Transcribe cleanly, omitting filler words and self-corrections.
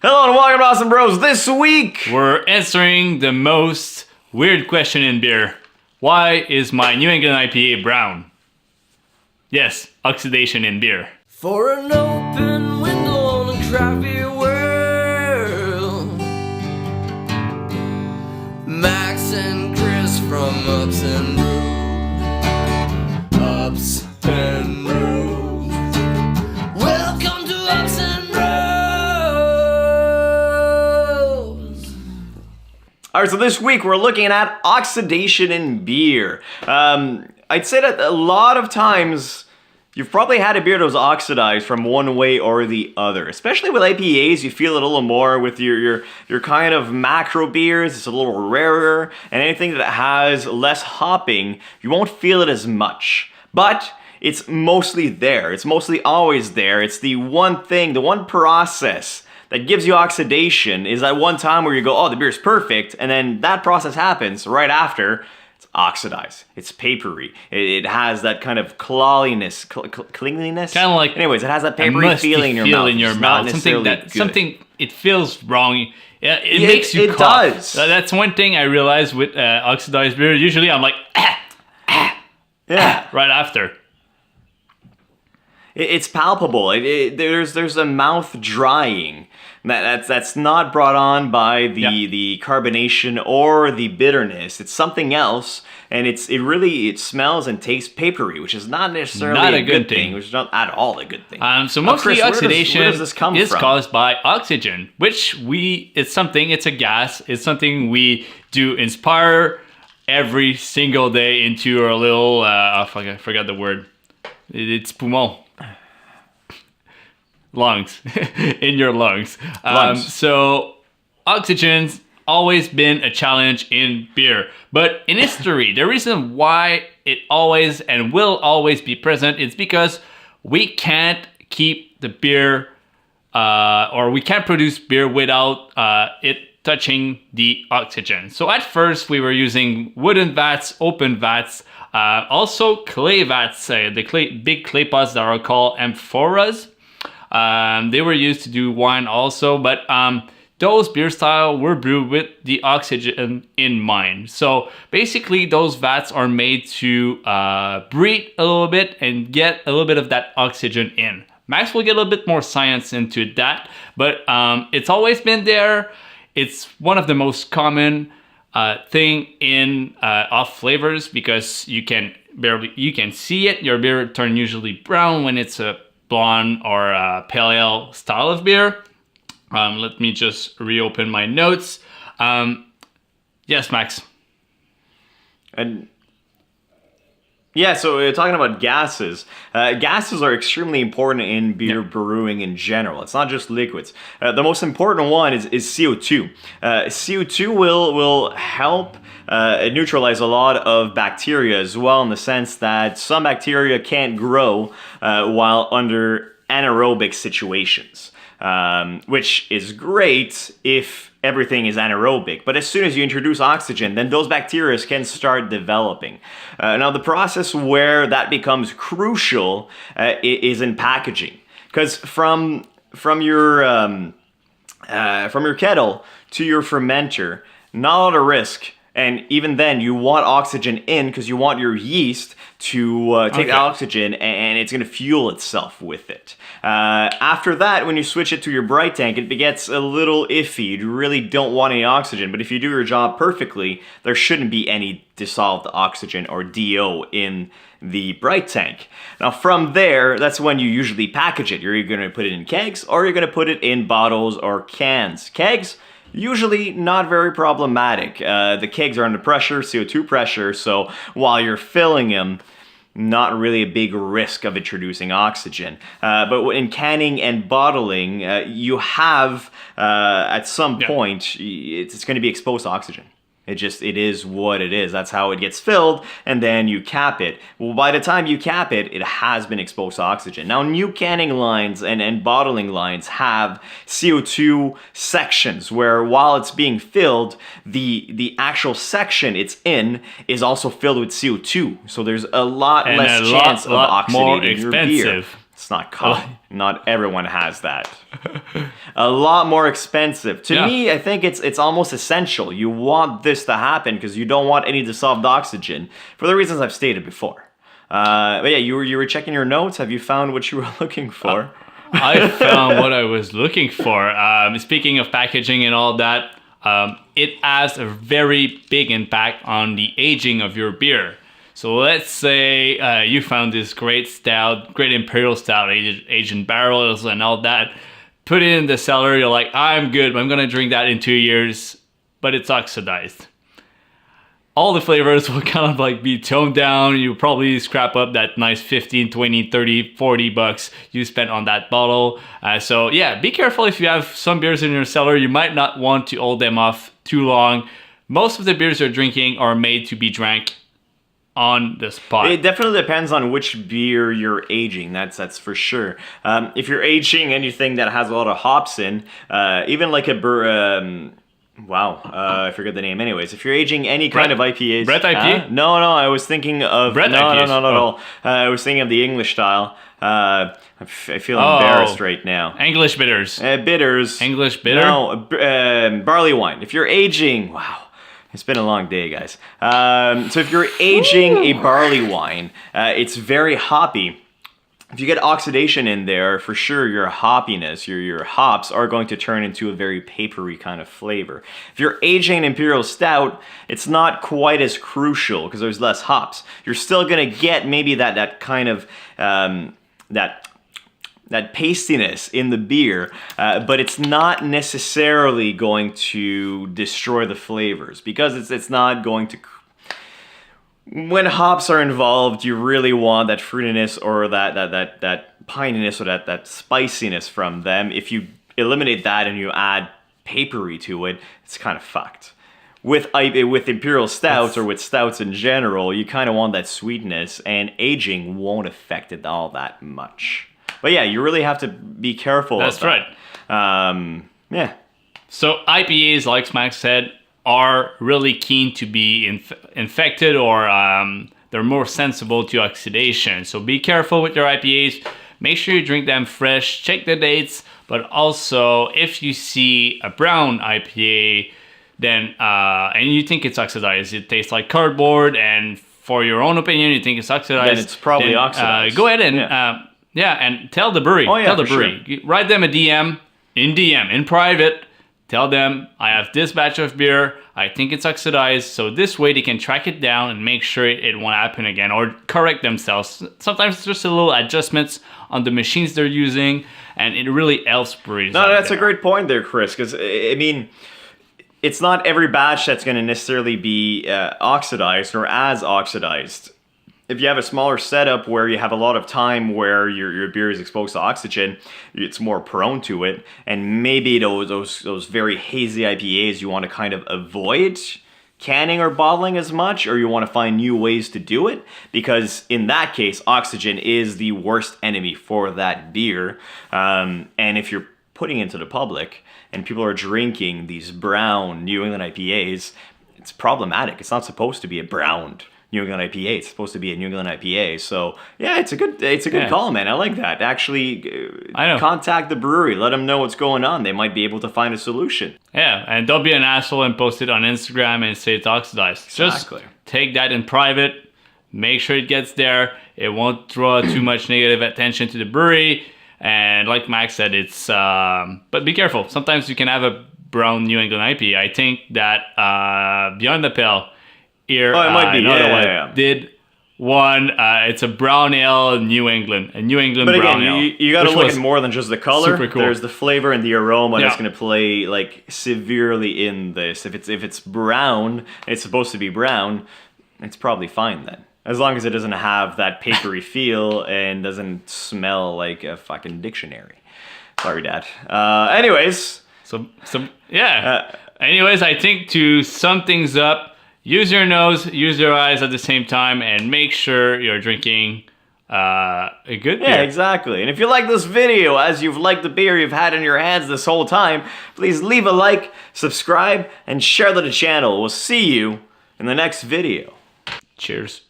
Hello and welcome to Awesome Bros. This week, we're answering the most weird question in beer. Why is my New England IPA brown? Yes, oxidation in beer. For an open window on a craft beer world, Max and Chris from Ups and Brews. Ups and Brews. Welcome to Ups and Brews. all right, so this week we're looking at oxidation in beer. I'd say that a lot of times you've probably had a beer that was oxidized from one way or the other. Especially with IPAs, you feel it a little more with your kind of macro beers. It's a little rarer, and anything that has less hopping, you won't feel it as much. But it's mostly there. It's mostly always there. It's the one thing, the one process that gives you oxidation is that one time where you go, oh, the beer's perfect, and then that process happens right after. It's oxidized. It's papery. It has that kind of cleanliness. Kind of like, anyways, it has that papery feeling in your mouth. Something it feels wrong. It makes you cough. It does. That's one thing I realized with oxidized beer. Usually I'm like, yeah, right after. It's palpable. There's a mouth drying. That's not brought on by the carbonation or the bitterness. It's something else, and it smells and tastes papery, which is not necessarily a good thing. Which is not at all a good thing. So mostly Chris, oxidation where does this come is from? caused by oxygen, which it's a gas. It's something we do inspire every single day into our little I forgot the word. It's poumon. Lungs. In your lungs. So oxygen's always been a challenge in beer. But in history, the reason why it always and will always be present is because we can't keep the beer or we can't produce beer without it touching the oxygen. So at first we were using wooden vats, open vats, also clay vats, big clay pots that are called amphoras. They were used to do wine also, but those beer style were brewed with the oxygen in mind. So basically those vats are made to breathe a little bit and get a little bit of that oxygen in. Max will get a little bit more science into that, but it's always been there. It's one of the most common thing in off flavors because you can see it. Your beer turn usually brown when it's a blonde or a pale ale style of beer. Let me just reopen my notes. Yes, Max. And yeah, so we're talking about gases. Gases are extremely important in beer brewing in general. It's not just liquids. The most important one is CO2. CO2 will help neutralize a lot of bacteria as well, in the sense that some bacteria can't grow while under anaerobic situations, which is great if everything is anaerobic. But as soon as you introduce oxygen, then those bacteria can start developing. Now, the process where that becomes crucial is in packaging, because from your kettle to your fermenter, not a lot of risk. And even then, you want oxygen in because you want your yeast to take the oxygen and it's going to fuel itself with it. After that, when you switch it to your bright tank, it gets a little iffy. You really don't want any oxygen. But if you do your job perfectly, there shouldn't be any dissolved oxygen or DO in the bright tank. Now from there, that's when you usually package it. You're either going to put it in kegs or you're going to put it in bottles or cans. Kegs, usually not very problematic. The kegs are under pressure, CO2 pressure, so while you're filling them, not really a big risk of introducing oxygen. But in canning and bottling, you have, at some point, it's going to be exposed to oxygen. It is what it is. That's how it gets filled, and then you cap it. Well, by the time you cap it, it has been exposed to oxygen. Now, new canning lines and bottling lines have CO2 sections where while it's being filled, the actual section it's in is also filled with CO2. So there's a lot less chance of oxidating your beer. It's not common. Not everyone has that. A lot more expensive. To me, I think it's almost essential. You want this to happen because you don't want any dissolved oxygen for the reasons I've stated before. But yeah, you were checking your notes. Have you found what you were looking for? I found what I was looking for. Speaking of packaging and all that, it has a very big impact on the aging of your beer. So let's say you found this great stout, great imperial stout, aged in barrels and all that. Put it in the cellar. You're like, I'm good. I'm gonna drink that in 2 years, but it's oxidized. All the flavors will kind of like be toned down. You probably scrap up that nice 15, 20, 30, 40 bucks you spent on that bottle. So yeah, be careful if you have some beers in your cellar. You might not want to hold them off too long. Most of the beers you're drinking are made to be drank on the spot. It definitely depends on which beer you're aging. That's for sure. If you're aging anything that has a lot of hops in, even like a I forget the name. Anyways, if you're aging any kind of IPAs, Brett IPA? No, I was thinking of Brett IPAs? No, not at all. I was thinking of the English style. I feel embarrassed right now. English bitters. Bitters. English bitter? No, barley wine. If you're aging, it's been a long day, guys. So if you're aging a barley wine, it's very hoppy. If you get oxidation in there, for sure your hoppiness, your hops are going to turn into a very papery kind of flavor. If you're aging an imperial stout, it's not quite as crucial because there's less hops. You're still gonna get maybe that kind of that pastiness in the beer, but it's not necessarily going to destroy the flavors because it's not going to. When hops are involved, you really want that fruitiness or that pininess or that spiciness from them. If you eliminate that and you add papery to it, it's kind of fucked. With imperial stouts or with stouts in general, you kind of want that sweetness, and aging won't affect it all that much. But yeah, you really have to be careful. That's right. Yeah. So IPAs, like Max said, are really keen to be infected or they're more sensible to oxidation. So be careful with your IPAs. Make sure you drink them fresh. Check the dates. But also, if you see a brown IPA, then and you think it's oxidized, it tastes like cardboard, and for your own opinion, you think it's oxidized, then it's probably oxidized. Go ahead and and tell the brewery. Tell the brewery. Sure. Write them a DM in private. Tell them, I have this batch of beer, I think it's oxidized, so this way they can track it down and make sure it won't happen again, or correct themselves. Sometimes it's just a little adjustments on the machines they're using, and it really helps breweries. No, that's a great point there, Chris, because, I mean, it's not every batch that's going to necessarily be oxidized or as oxidized. If you have a smaller setup where you have a lot of time where your beer is exposed to oxygen, it's more prone to it. And maybe those very hazy IPAs you want to kind of avoid canning or bottling as much, or you want to find new ways to do it, because in that case, oxygen is the worst enemy for that beer. And if you're putting it into the public and people are drinking these brown New England IPAs, it's problematic. It's not supposed to be a brown New England IPA. It's supposed to be a New England IPA. So yeah, it's a good call, man. I like that. Actually, contact the brewery. Let them know what's going on. They might be able to find a solution. Yeah, and don't be an asshole and post it on Instagram and say it's oxidized. Exactly. Just take that in private. Make sure it gets there. It won't draw too much negative attention to the brewery. And like Max said, it's but be careful. Sometimes you can have a brown New England IPA. I think that Beyond the Pale here, it might be. Did one. It's a brown ale, New England, a New England brown ale. You got to look at more than just the color. Super cool. There's the flavor and the aroma that's going to play like severely in this. If it's brown, it's supposed to be brown. It's probably fine then, as long as it doesn't have that papery feel and doesn't smell like a fucking dictionary. Sorry, Dad. Anyways, anyways, I think to sum things up, use your nose, use your eyes at the same time, and make sure you're drinking a good beer. Yeah, exactly. And if you like this video, as you've liked the beer you've had in your hands this whole time, please leave a like, subscribe, and share to the channel. We'll see you in the next video. Cheers.